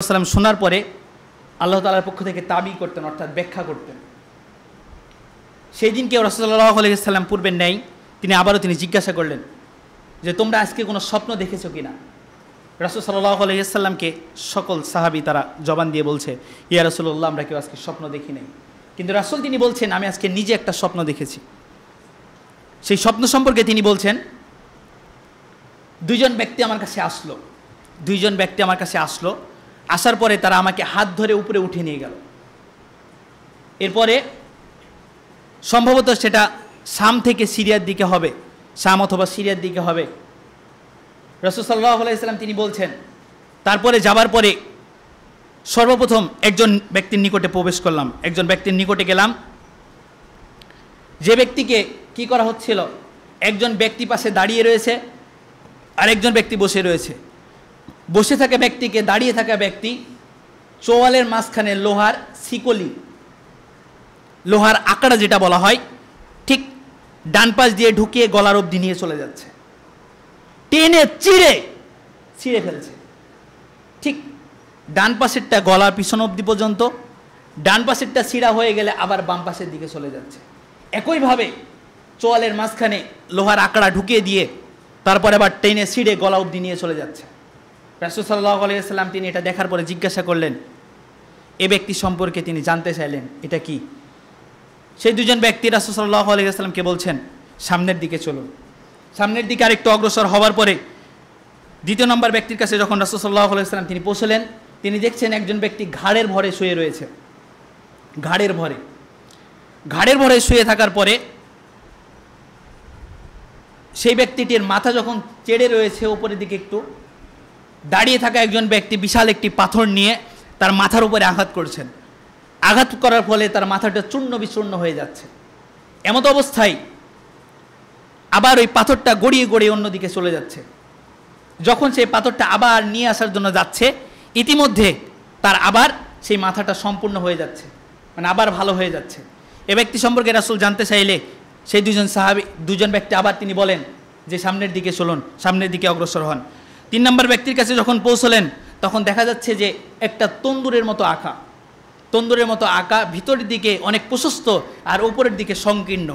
সাল্লাম শোনার পরে আল্লাহ তাআলার পক্ষ থেকে তাবি করতেন, অর্থাৎ ব্যাখ্যা করতেন। সেই দিন কেউ রাসূলুল্লাহ সাল্লাল্লাহু আলাইহি ওয়াসাল্লাম পূর্বের নেই, তিনি আবারও জিজ্ঞাসা করলেন যে তোমরা আজকে কোনো স্বপ্ন দেখেছো কিনা। রাসূল সাল্লাল্লাহু আলাইহি ওয়াসাল্লামকে সকল সাহাবী তারা জবান দিয়ে বলছে, ইয়া রাসূলুল্লাহ, আমরা কেউ আজকে স্বপ্ন দেখি নাই। কিন্তু রাসূল তিনি বলছেন, আমি আজকে নিজে একটা স্বপ্ন দেখেছি। সেই স্বপ্ন সম্পর্কে তিনি বলছেন, দুইজন ব্যক্তি আমার কাছে আসলো, আসার পরে তারা আমাকে হাত ধরে উপরে উঠে নিয়ে গেল। এরপরে সম্ভবত সেটা শাম থেকে সিরিয়ার দিকে হবে, শাম অথবা সিরিয়ার দিকে হবে। রাসূল সাল্লাল্লাহু আলাইহি ওয়াসাল্লাম তিনি বলছেন, তারপরে যাবার পরে সর্বপ্রথম একজন ব্যক্তির নিকটে প্রবেশ করলাম, একজন ব্যক্তির নিকটে গেলাম। যে ব্যক্তিকে কি করা হচ্ছিল, একজন ব্যক্তি পাশে দাঁড়িয়ে রয়েছে আর একজন ব্যক্তি বসে রয়েছে। বসে থাকা ব্যক্তিকে দাঁড়িয়ে থাকা ব্যক্তি চোয়ালের মাঝখানে লোহার শিকলি, লোহার আঁকড়া যেটা বলা হয়, ঠিক ডান পাশ দিয়ে ঢুকিয়ে গলার অবধি নিয়ে চলে যাচ্ছে, টেনে ছিঁড়ে ফেলছে। ঠিক ডান পাশেরটা গলার পিছন অবধি পর্যন্ত, ডান পাশেরটা ছিঁড়া হয়ে গেলে আবার বাম পাশের দিকে চলে যাচ্ছে। একইভাবে চোয়ালের মাঝখানে লোহার আঁকড়া ঢুকিয়ে দিয়ে তারপরে আবার টেনে ছিঁড়ে গলা অবধি নিয়ে চলে যাচ্ছে। রাসূল সাল্লাল্লাহু আলাইহি ওয়াসাল্লাম তিনি এটা দেখার পরে জিজ্ঞাসা করলেন, এ ব্যক্তি সম্পর্কে তিনি জানতে চাইলেন এটা কি। সেই দুজন ব্যক্তি রাসূল সাল্লাল্লাহু আলাইহি ওয়াসাল্লামকে বলছেন, সামনের দিকে চলুন। সামনের দিকে আরেকটু অগ্রসর হওয়ার পরে দ্বিতীয় নম্বর ব্যক্তির কাছে যখন রাসূল সাল্লাল্লাহু আলাইহি ওয়াসাল্লাম তিনি পৌঁছলেন, তিনি দেখছেন একজন ব্যক্তি ঘাড়ের ভরে শুয়ে রয়েছে। ঘাড়ের ভরে শুয়ে থাকার পরে সেই ব্যক্তিটির মাথা যখন চেড়ে রয়েছে উপরের দিকে, একটু দাঁড়িয়ে থাকা একজন ব্যক্তি বিশাল একটি পাথর নিয়ে তার মাথার উপরে আঘাত করছেন। আঘাত করার ফলে তার মাথাটা চূর্ণ বিচূর্ণ হয়ে যাচ্ছে। এমত অবস্থায় আবার ওই পাথরটা গড়িয়ে গড়িয়ে অন্যদিকে চলে যাচ্ছে। যখন সেই পাথরটা আবার নিয়ে আসার জন্য যাচ্ছে, ইতিমধ্যে তার আবার সেই মাথাটা সম্পূর্ণ হয়ে যাচ্ছে, মানে আবার ভালো হয়ে যাচ্ছে। এ ব্যক্তি সম্পর্কে রাসূল জানতে চাইলে সেই দুজন ব্যক্তি আবার তিনি বলেন যে সামনের দিকে চলুন, সামনের দিকে অগ্রসর হন। 3 নম্বর ব্যক্তির কাছে যখন পৌঁছলেন তখন দেখা যাচ্ছে যে একটা তন্দুরের মতো আঁকা, ভিতরের দিকে অনেক প্রশস্ত আর উপরের দিকে সংকীর্ণ।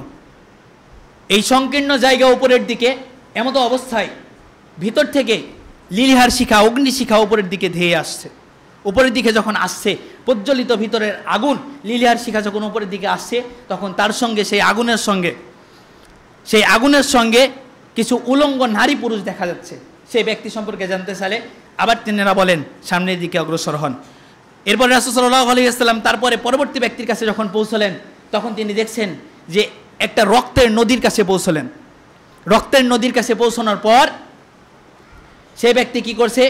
এই সংকীর্ণ জায়গা উপরের দিকে, এমতো অবস্থায় ভিতর থেকে লিলিহার শিখা, অগ্নিশিখা উপরের দিকে ধেয়ে আসছে। উপরের দিকে যখন আসছে, প্রজ্বলিত ভিতরের আগুন, লিলিহার শিখা যখন উপরের দিকে আসছে, তখন তার সঙ্গে সেই আগুনের সঙ্গে কিছু উলঙ্গ নারী পুরুষ দেখা যাচ্ছে। সেই ব্যক্তি সম্পর্কে জানতে চাইলে আবার তিনারা বলেন সামনের দিকে অগ্রসর হন। এরপরে রাসূল সাল্লাল্লাহু আলাইহি ওয়াসাল্লাম তারপরে পরবর্তী ব্যক্তির কাছে যখন পৌঁছলেন, তখন তিনি দেখছেন যে একটা রক্তের নদীর কাছে পৌঁছলেন। রক্তের নদীর কাছে পৌঁছানোর পর সেই ব্যক্তি কি করছে,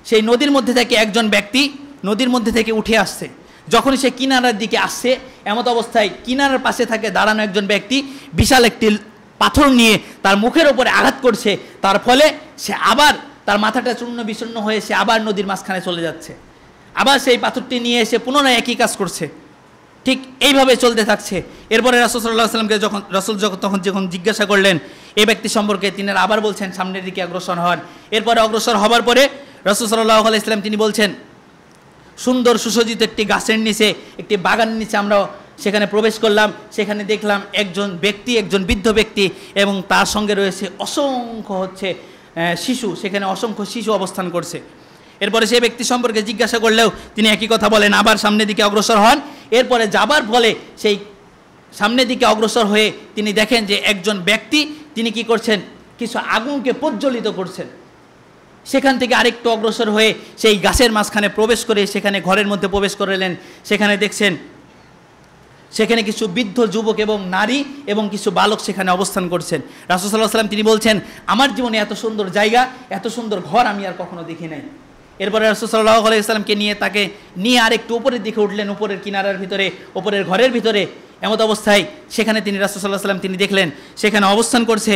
সেই নদীর মধ্যে থেকে একজন ব্যক্তি নদীর মধ্যে থেকে উঠে আসছে। যখন সে কিনারার দিকে আসছে, এমত অবস্থায় কিনারার পাশে থাকে দাঁড়ানো একজন ব্যক্তি বিশাল একটি পাথর নিয়ে তার মুখের ওপরে আঘাত করছে। তার ফলে সে আবার তার মাথাটা চূর্ণ বিচূর্ণ হয়ে সে আবার নদীর মাঝখানে চলে যাচ্ছে। আবার সেই পাথরটি নিয়ে এসে পুনরায় একই কাজ করছে। ঠিক এইভাবে চলতে থাকছে। এরপরে রাসূল সাল্লাল্লাহু আলাইহি ওয়াসাল্লামকে যখন জিজ্ঞাসা করলেন এই ব্যক্তি সম্পর্কে, তিনি আবার বলছেন সামনের দিকে অগ্রসর হন। এরপরে অগ্রসর হবার পরে রাসূল সাল্লাল্লাহু আলাইহি ওয়াসাল্লাম তিনি বলছেন, সুন্দর সুসজ্জিত একটি গাছের নিচে, একটি বাগানের নিচে আমরা সেখানে প্রবেশ করলাম। সেখানে দেখলাম একজন বৃদ্ধ ব্যক্তি এবং তার সঙ্গে রয়েছে অসংখ্য শিশু, সেখানে অসংখ্য শিশু অবস্থান করছে। এরপরে সেই ব্যক্তি সম্পর্কে জিজ্ঞাসা করলেও তিনি একই কথা বলেন, আবার সামনের দিকে অগ্রসর হন। এরপরে যাবার ফলে সেই সামনের দিকে অগ্রসর হয়ে তিনি দেখেন যে একজন ব্যক্তি তিনি কি করছেন, কিছু আগুনকে প্রজ্বলিত করছেন। সেখান থেকে আরেকটু অগ্রসর হয়ে সেই গাছের মাঝখানে প্রবেশ করে সেখানে ঘরের মধ্যে প্রবেশ করলেন। সেখানে দেখছেন সেখানে কিছু বৃদ্ধ যুবক এবং নারী এবং কিছু বালক সেখানে অবস্থান করছেন। রাসূল সাল্লাল্লাহু আলাইহি ওয়াসাল্লাম তিনি বলছেন, আমার জীবনে এত সুন্দর জায়গা, এত সুন্দর ঘর আমি আর কখনো দেখি নাই। এরপরে রাসূল সাল্লাল্লাহু আলাইহি ওয়াসাল্লামকে নিয়ে আরেকটু উপরের দিকে উঠলেন, উপরের কিনারার ভিতরে, উপরের ঘরের ভিতরে। এমত অবস্থায় সেখানে তিনি রাসূল সাল্লাল্লাহু আলাইহি ওয়াসাল্লাম তিনি দেখলেন সেখানে অবস্থান করছে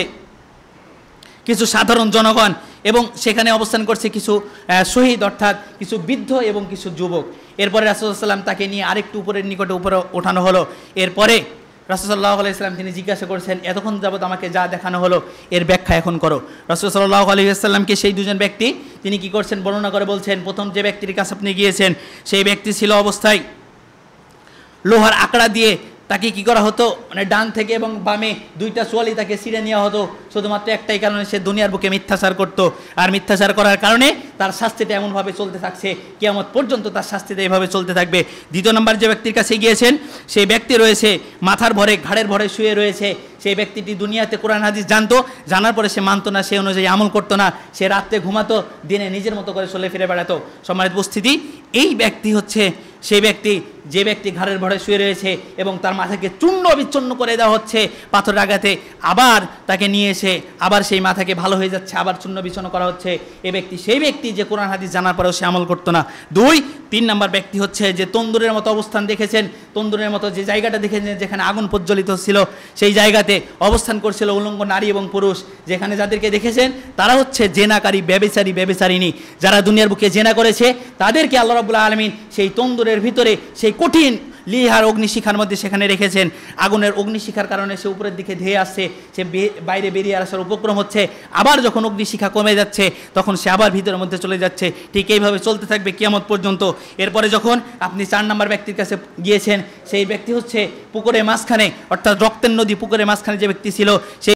কিছু সাধারণ জনগণ এবং সেখানে অবস্থান করছে কিছু শহীদ, অর্থাৎ কিছু বৃদ্ধ এবং কিছু যুবক। এরপরে রাসূল সাল্লাল্লাহু আলাইহি ওয়াসাল্লাম তাকে নিয়ে আরেকটু উপরে ওঠানো হলো। এরপরে রাসূল সাল্লাল্লাহু আলাইহি ওয়াসাল্লাম তিনি জিজ্ঞাসা করেছেন, এতক্ষণ যাবত আমাকে যা দেখানো হলো এর ব্যাখ্যা এখন করো। রাসূল সাল্লাল্লাহু আলাইহি ওয়াসাল্লামকে সেই দুজন ব্যক্তি তিনি কি করছেন বর্ণনা করে বলছেন, প্রথম যে ব্যক্তির কাছে আপনি গিয়েছেন সেই ব্যক্তি ছিল অবস্থায় লোহার আকড়া দিয়ে তাকে কি করা হতো, মানে ডান থেকে এবং বামে দুইটা সোয়ালি তাকে ছিঁড়ে নেওয়া হতো, শুধুমাত্র একটাই কারণে সে দুনিয়ার বুকে মিথ্যাচার করতো। আর মিথ্যাচার করার কারণে তার শাস্তিটা এমনভাবে চলতে থাকছে, কিয়ামত পর্যন্ত তার শাস্তিটা এইভাবে চলতে থাকবে। দ্বিতীয় নম্বর যে ব্যক্তির কাছে গিয়েছেন সেই ব্যক্তি রয়েছে মাথার ভরে ঘাড়ের ভরে শুয়ে রয়েছে। সেই ব্যক্তিটি দুনিয়াতে কোরআন হাদিস জানতো, জানার পরে সে মানতো না, সে অনুযায়ী আমল করতো না, সে রাত্রে ঘুমাতো, দিনে নিজের মতো করে চলে ফিরে বেড়াতো। সম্মানিত উপস্থিতি, এই ব্যক্তি হচ্ছে সেই ব্যক্তি যে ব্যক্তি ঘাড়ের ভরে শুয়ে রয়েছে এবং তার মাথাকে চূর্ণ বিচ্ছন্ন করে দেওয়া হচ্ছে পাথরের আঘাতে, আবার তাকে নিয়ে এসে আবার সেই মাথাকে ভালো হয়ে যাচ্ছে, আবার চূর্ণ বিচ্ছন্ন করা হচ্ছে। এই ব্যক্তি সেই ব্যক্তি যে কোরআন হাদিস জানার পরেও সে আমল করতো না। তিন নম্বর ব্যক্তি হচ্ছে যে তন্দুরের মতো অবস্থান দেখেছেন, তন্দুরের মতো যে জায়গাটা দেখেছেন যেখানে আগুন প্রজ্বলিত ছিল, সেই জায়গাতে অবস্থান করছিল উলঙ্গ নারী এবং পুরুষ। যেখানে যাদেরকে দেখেছেন তারা হচ্ছে জেনাকারী, ব্যভিচারী, ব্যভিচারিণী, যারা দুনিয়ার বুকে জেনা করেছে তাদেরকে আল্লাহ রাব্বুল আলামিন সেই তন্দুরের ভিতরে সেই কঠিন লিহার অগ্নিশিখার মধ্যে সেখানে রেখেছেন। আগুনের অগ্নিশিখার কারণে সে উপরের দিকে ধেয়ে আসছে, সে বাইরে বেরিয়ে আসার উপক্রম হচ্ছে, আবার যখন অগ্নিশিখা কমে যাচ্ছে তখন সে আবার ভিতরের মধ্যে চলে যাচ্ছে। ঠিক এইভাবে চলতে থাকবে কিয়ামত পর্যন্ত। এরপরে যখন আপনি 4 নম্বর ব্যক্তির কাছে গিয়েছেন সেই ব্যক্তি হচ্ছে পুকুরের মাঝখানে, অর্থাৎ রক্তের নদী পুকুরের মাঝখানে যে ব্যক্তি ছিল সেই